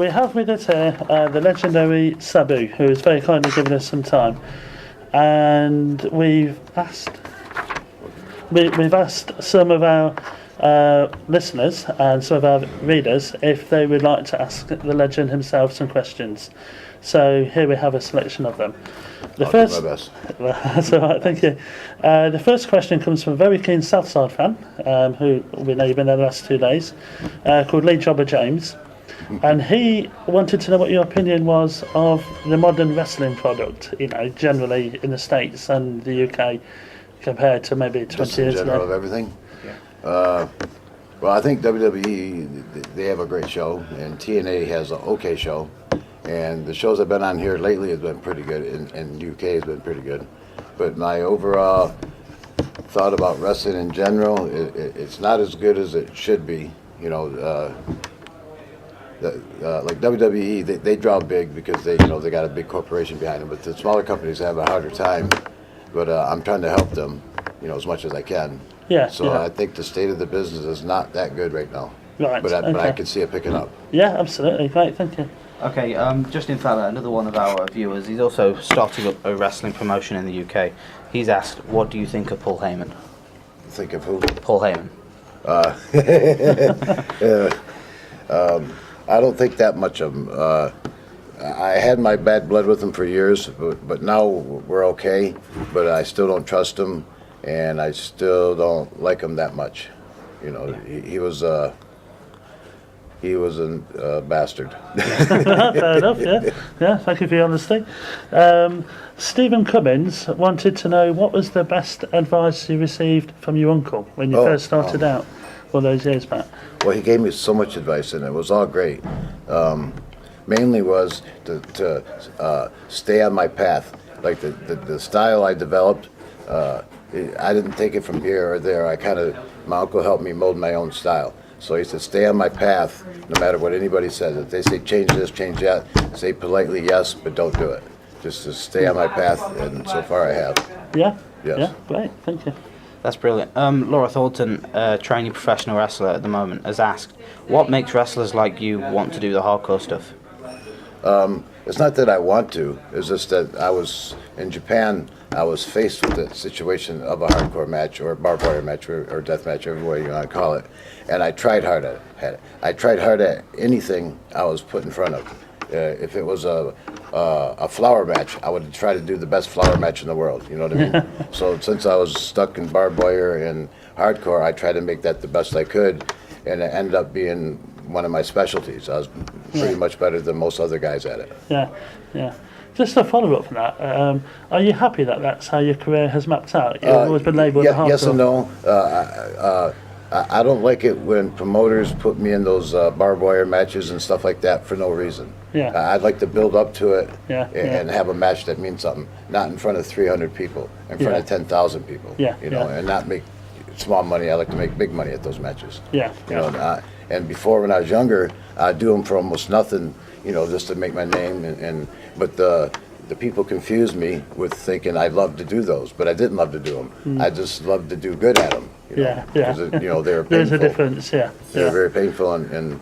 we have with us here the legendary Sabu, who has very kindly given us some time, and we've asked some of our listeners and some of our readers if they would like to ask the legend himself some questions. So here we have a selection of them. I'll do my best. That's all right, thank you. The first question comes from a very keen Southside fan, who we know you've been there the last 2 days, called Lee Jobber James. And he wanted to know what your opinion was of the modern wrestling product, generally in the States and the UK, compared to maybe 20 years ago. Just in general of everything? Yeah. Well, I think WWE, they have a great show, and TNA has an okay show. And the shows I've been on here lately have been pretty good, and UK has been pretty good. But my overall thought about wrestling in general, it's not as good as it should be. Like WWE, they draw big because they got a big corporation behind them. But the smaller companies have a harder time. But I'm trying to help them, as much as I can. Yeah. So yeah. I think the state of the business is not that good right now. Right. But I can see it picking up. Yeah, absolutely. Great, thank you. Okay, Justin Fowler, another one of our viewers, he's also starting up a wrestling promotion in the UK. He's asked, what do you think of Paul Heyman? Think of who? Paul Heyman. I don't think that much of him. I had my bad blood with him for years, but now we're okay. But I still don't trust him, and I still don't like him that much. He was a bastard. Fair enough, yeah. Yeah, thank you for your honesty. Stephen Cummins wanted to know what was the best advice you received from your uncle when you first started out all those years back. Well, he gave me so much advice, and it was all great. Mainly was to stay on my path. Like the style I developed, I didn't take it from here or there. My uncle helped me mold my own style. So he said, stay on my path, no matter what anybody says. If they say change this, change that, say politely yes, but don't do it. Just to stay on my path, and so far I have. Yeah? Yes. Yeah, great, thank you. That's brilliant. Laura Thornton, a training professional wrestler at the moment, has asked, what makes wrestlers like you want to do the hardcore stuff? It's not that I want to, it's just that I was in Japan. I was faced with the situation of a hardcore match or a barbed wire match or death match, whatever way you want to call it, and I tried hard at it. I tried hard at anything I was put in front of. If it was a flower match, I would try to do the best flower match in the world. You know what I mean? So since I was stuck in barbed wire and hardcore, I tried to make that the best I could, and it ended up being one of my specialties. I was pretty much better than most other guys at it. Yeah, yeah. Just a follow-up from that, are you happy that that's how your career has mapped out? You've always been labelled a hardcore. Yes and no. I don't like it when promoters put me in those barbed wire matches and stuff like that for no reason. Yeah. I'd like to build up to it yeah. and have a match that means something, not in front of 300 people, in front of 10,000 people. Yeah, and not make small money. I like to make big money at those matches. Yeah. And before, when I was younger, I'd do them for almost nothing, just to make my name. But the people confused me with thinking I loved to do those, but I didn't love to do them. I just loved to do good at them. Yeah. They were painful. There's a difference, yeah. They were very painful, and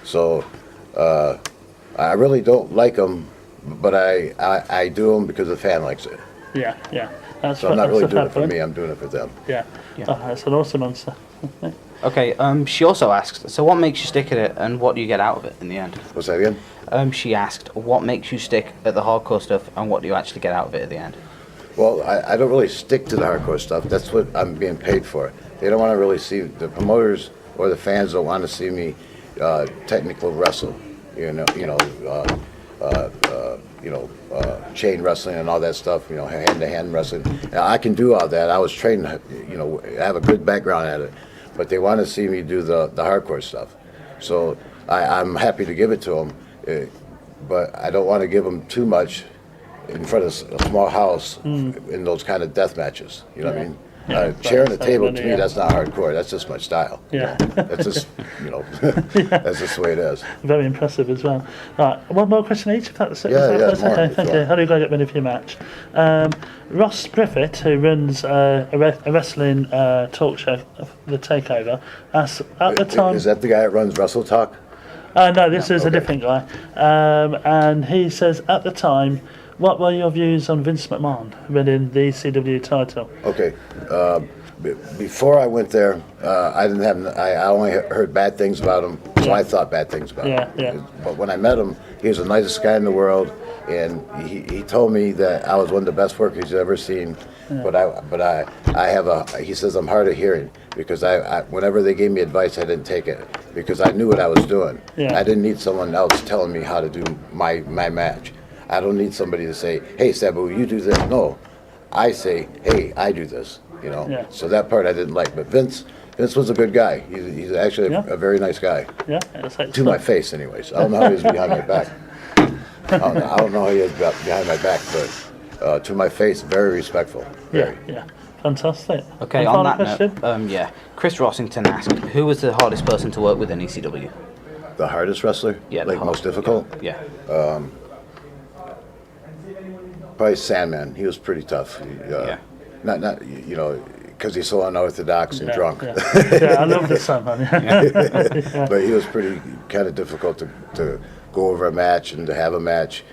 so I really don't like them, but I do them because the fan likes it. Yeah. So I'm not really doing it for me, I'm doing it for them. Yeah. Oh, that's an awesome answer. Okay, she also asked, so what makes you stick at it and what do you get out of it in the end? What's that again? She asked, what makes you stick at the hardcore stuff and what do you actually get out of it at the end? Well, I don't really stick to the hardcore stuff. That's what I'm being paid for. They don't want to really see, the promoters or the fans don't want to see me technical wrestle. Chain wrestling and all that stuff, hand-to-hand wrestling. Now, I can do all that. I was trained, I have a good background at it. But they want to see me do the hardcore stuff. So I'm happy to give it to them, but I don't want to give them too much in front of a small house in those kind of death matches. You know what I mean? Sharing a table, to me, that's not hardcore. That's just my style. Yeah. That's just, that's just the way it is. Very impressive as well. Right, one more question each, if that's Yeah, that's more, okay. Thank you. How do you guys get ready for your match? Ross Griffith, who runs a wrestling talk show, The Takeover, asked at the time. Is that the guy that runs Wrestle Talk? No, this is a okay. different guy. And he says, at the time, what were your views on Vince McMahon winning the ECW title? Okay. Before I went there, I didn't have. I only heard bad things about him, so I thought bad things about him. Yeah. But when I met him, he was the nicest guy in the world, and he told me that I was one of the best workers he's ever seen. Yeah. I have a. He says I'm hard of hearing because I whenever they gave me advice, I didn't take it because I knew what I was doing. Yeah. I didn't need someone else telling me how to do my match. I don't need somebody to say, "Hey, Sabu, you do this." No, I say, "Hey, I do this." You know. Yeah. So that part I didn't like, but Vince was a good guy. He's actually Yeah. a very nice guy. Yeah, that's it. To my face, anyways. I don't know how he is behind my back. I don't know how he is behind my back, but to my face, very respectful. Very. Yeah. Fantastic. Okay, Any on final that question? note, Chris Rossington asked, who was the hardest person to work with in ECW? The hardest wrestler? Yeah, Like most difficult? Yeah. Probably Sandman. He was pretty tough. Yeah. Not you know, because he's so unorthodox and drunk. Yeah, I love the Sandman. Yeah. But he was pretty kind of difficult to go over a match and to have a match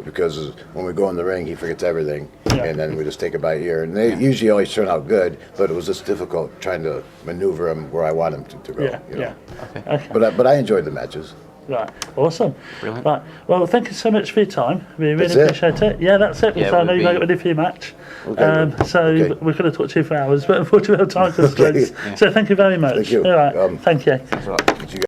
because when we go in the ring, he forgets everything, and then we just take it by ear. And they usually always turn out good, but it was just difficult trying to maneuver him where I want him to go. Yeah, you know? Okay. But I enjoyed the matches. Right, awesome. Brilliant. Right, well, thank you so much for your time. We really That's it? appreciate it. Yeah, that's it. Yeah, So I know we'll you got be- ready for your match. Okay. So Okay. we could have talked to you for hours, but unfortunately we have time constraints. Okay. So thank you very much. Thank you. All right, thank you. That's right. Did you